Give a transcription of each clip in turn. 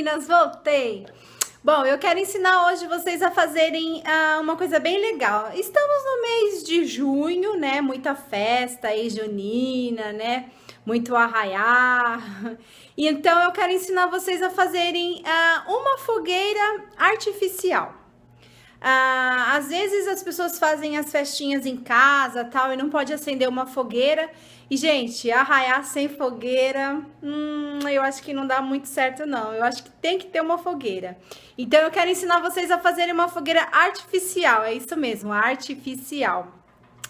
meninas, voltei! Bom, eu quero ensinar hoje vocês a fazerem uma coisa bem legal. Estamos no mês de junho, né? Muita festa aí, junina, né? Muito arraiar. E então eu quero ensinar vocês a fazerem uma fogueira artificial. Às vezes as pessoas fazem as festinhas em casa, tal, e não pode acender uma fogueira. E, gente, arraiar sem fogueira, eu acho que não dá muito certo, não. Eu acho que tem que ter uma fogueira. Então, eu quero ensinar vocês a fazerem uma fogueira artificial. É isso mesmo, artificial.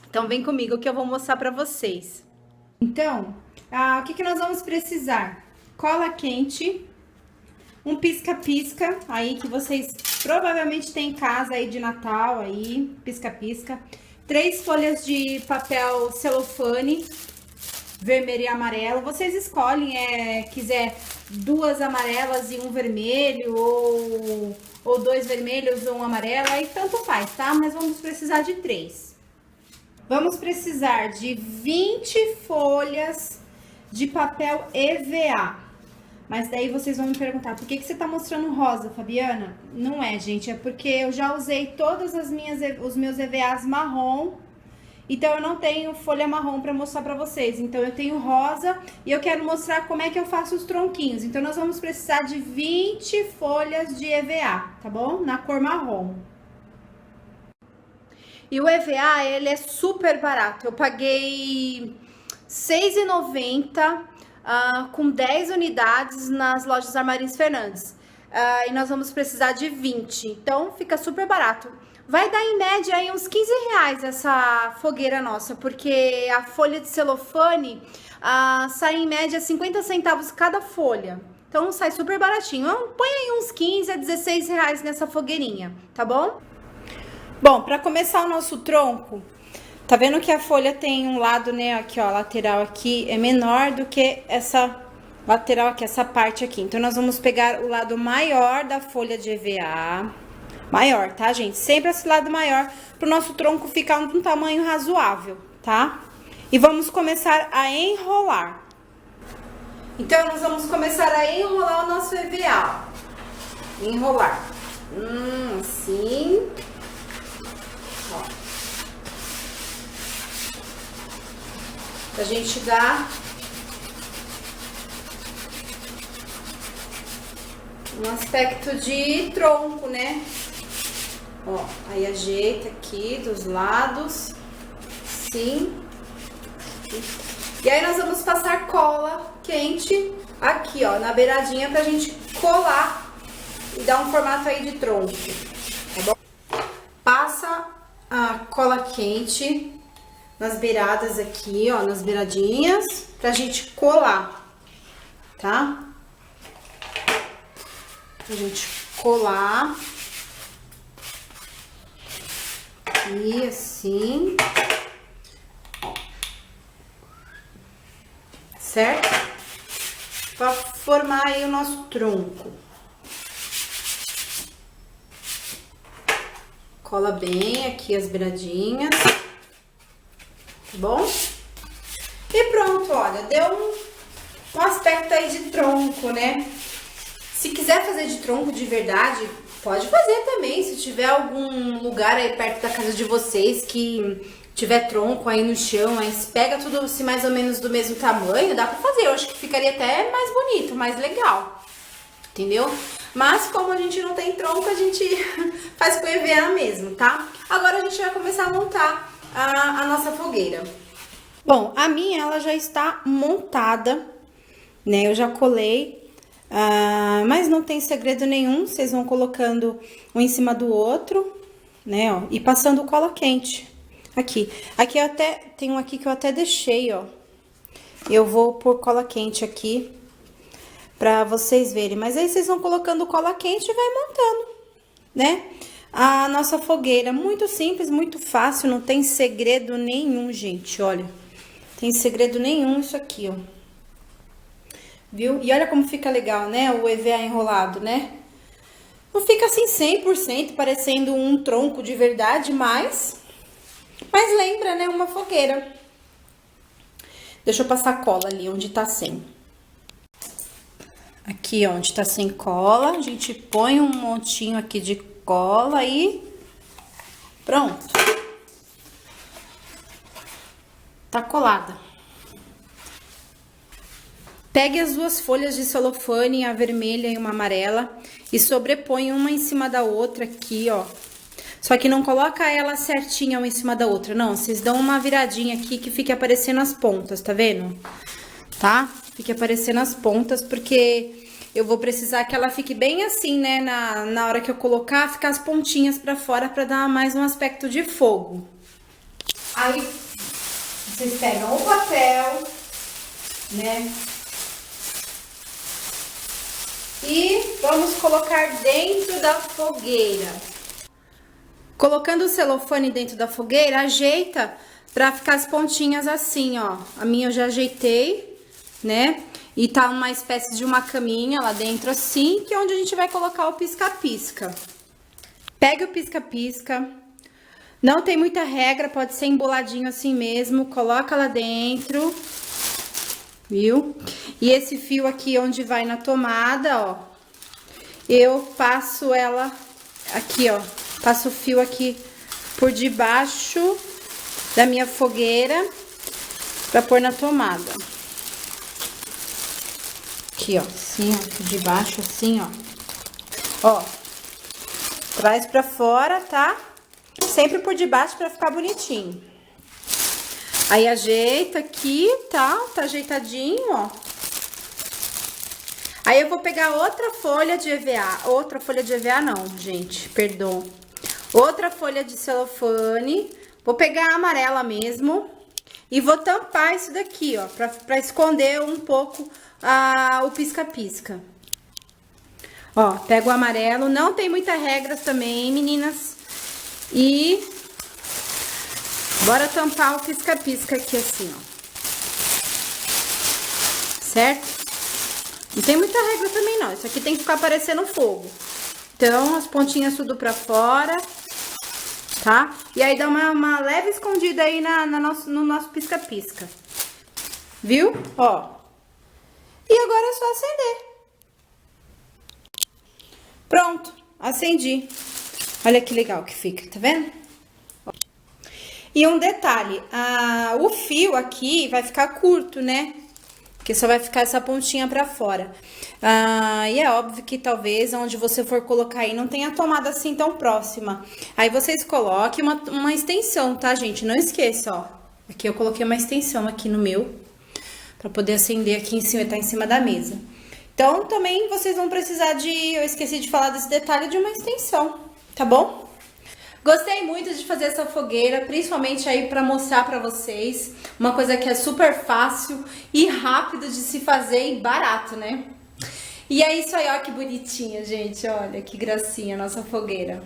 Então, vem comigo que eu vou mostrar pra vocês. Então, o que nós vamos precisar? Cola quente, um pisca-pisca, aí que vocês provavelmente têm em casa aí de Natal, aí, pisca-pisca. 3 folhas de papel celofane, vermelho e amarelo. Vocês escolhem, quiser 2 amarelas e 1 vermelho, ou 2 vermelhos ou 1 amarelo, aí tanto faz, tá? Mas vamos precisar de 3. Vamos precisar de 20 folhas de papel EVA. Mas daí vocês vão me perguntar, por que você tá mostrando rosa, Fabiana? Não é, gente, é porque eu já usei todas os meus EVAs marrom, então eu não tenho folha marrom para mostrar para vocês. Então eu tenho rosa e eu quero mostrar como é que eu faço os tronquinhos. Então nós vamos precisar de 20 folhas de EVA, tá bom? Na cor marrom. E o EVA, ele é super barato. Eu paguei R$ 6,90 com 10 unidades nas lojas Armarins Fernandes. E nós vamos precisar de 20, então fica super barato. Vai dar em média aí uns R$ 15 essa fogueira nossa, porque a folha de celofane sai em média 50 centavos cada folha. Então sai super baratinho. Põe aí uns 15 a 16 reais nessa fogueirinha, tá bom? Bom, para começar o nosso tronco, tá vendo que a folha tem um lado, né, aqui ó, lateral aqui é menor do que essa lateral aqui, essa parte aqui. Então nós vamos pegar o lado maior da folha de EVA, maior, tá, gente? Sempre esse lado maior, pro nosso tronco ficar um tamanho razoável, tá? E vamos começar a enrolar. Então nós vamos começar a enrolar o nosso EVA. Enrolar. Assim. Ó. Pra gente dar um aspecto de tronco, né? Ó, aí ajeita aqui dos lados, sim. E aí nós vamos passar cola quente aqui, ó, na beiradinha pra gente colar e dar um formato aí de tronco, tá bom? Passa a cola quente nas beiradas aqui, ó, nas beiradinhas, pra gente colar, tá? Pra gente colar. E assim. Certo? Pra formar aí o nosso tronco. Cola bem aqui as beiradinhas. Tá bom? E pronto, olha, deu um aspecto aí de tronco, né? Se quiser fazer de tronco de verdade, pode fazer também. Se tiver algum lugar aí perto da casa de vocês que tiver tronco aí no chão, aí pega tudo assim mais ou menos do mesmo tamanho, dá pra fazer. Eu acho que ficaria até mais bonito, mais legal, entendeu? Mas como a gente não tem tronco, a gente faz com EVA mesmo, tá? Agora a gente vai começar a montar a nossa fogueira. Bom, a minha ela já está montada, né? Eu já colei, mas não tem segredo nenhum. Vocês vão colocando um em cima do outro, né? Ó, e passando cola quente aqui. Aqui eu até tem um aqui que eu até deixei, ó. Eu vou pôr cola quente aqui pra vocês verem. Mas aí vocês vão colocando cola quente e vai montando, né? A nossa fogueira, muito simples, muito fácil, não tem segredo nenhum, gente, olha. Tem segredo nenhum isso aqui, ó. Viu? E olha como fica legal, né? O EVA enrolado, né? Não fica assim 100% parecendo um tronco de verdade, mas lembra, né? Uma fogueira. Deixa eu passar cola ali onde tá sem. Aqui. Aqui, onde tá sem cola, a gente põe um montinho aqui de cola e pronto. Tá colada. Pegue as duas folhas de celofane, a vermelha e uma amarela, e sobrepõe uma em cima da outra aqui, ó. Só que não coloca ela certinha uma em cima da outra, não. Vocês dão uma viradinha aqui que fique aparecendo as pontas, tá vendo? Tá? Fique aparecendo as pontas, porque eu vou precisar que ela fique bem assim, né? Na hora que eu colocar, ficar as pontinhas pra fora pra dar mais um aspecto de fogo. Aí, vocês pegam o papel, né? E vamos colocar dentro da fogueira. Colocando o celofane dentro da fogueira, ajeita pra ficar as pontinhas assim, ó. A minha eu já ajeitei, né? E tá uma espécie de uma caminha lá dentro assim, que é onde a gente vai colocar o pisca-pisca. Pega o pisca-pisca. Não tem muita regra, pode ser emboladinho assim mesmo. Coloca lá dentro. Viu? E esse fio aqui onde vai na tomada, ó. Eu passo ela aqui, ó. Passo o fio aqui por debaixo da minha fogueira pra pôr na tomada. Aqui, ó, assim, ó, por debaixo, assim, ó. Ó, traz pra fora, tá? Sempre por debaixo pra ficar bonitinho. Aí, ajeita aqui, tá? Tá ajeitadinho, ó. Aí, eu vou pegar outra folha de EVA. Outra folha de EVA não, gente, perdão. Outra folha de celofane. Vou pegar a amarela mesmo. E vou tampar isso daqui, ó, pra esconder um pouco o pisca-pisca. Ó, pego o amarelo. Não tem muita regra também, meninas. E bora tampar o pisca-pisca aqui assim, ó. Certo? Não tem muita regra também, não. Isso aqui tem que ficar aparecendo fogo. Então, as pontinhas tudo pra fora, tá? E aí, dá uma leve escondida aí no nosso pisca-pisca. Viu? Ó. E agora é só acender. Pronto, acendi. Olha que legal que fica, tá vendo? E um detalhe, o fio aqui vai ficar curto, né? Porque só vai ficar essa pontinha pra fora. E é óbvio que talvez onde você for colocar aí não tenha tomada assim tão próxima. Aí vocês coloquem uma extensão, tá, gente? Não esqueça, ó. Aqui eu coloquei uma extensão aqui no meu, pra poder acender aqui em cima, tá em cima da mesa. Então, também vocês vão precisar eu esqueci de falar desse detalhe, de uma extensão, tá bom? Gostei muito de fazer essa fogueira, principalmente aí pra mostrar pra vocês uma coisa que é super fácil e rápido de se fazer e barato, né? E é isso aí, ó, que bonitinha, gente, olha que gracinha a nossa fogueira.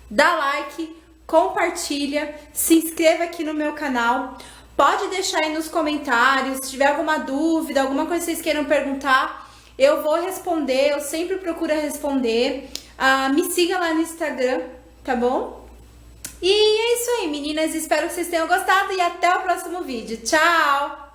Dá like, compartilha, se inscreva aqui no meu canal, pode deixar aí nos comentários, se tiver alguma dúvida, alguma coisa que vocês queiram perguntar, eu vou responder, eu sempre procuro responder. Me siga lá no Instagram, tá bom? E é isso aí, meninas. Espero que vocês tenham gostado e até o próximo vídeo. Tchau!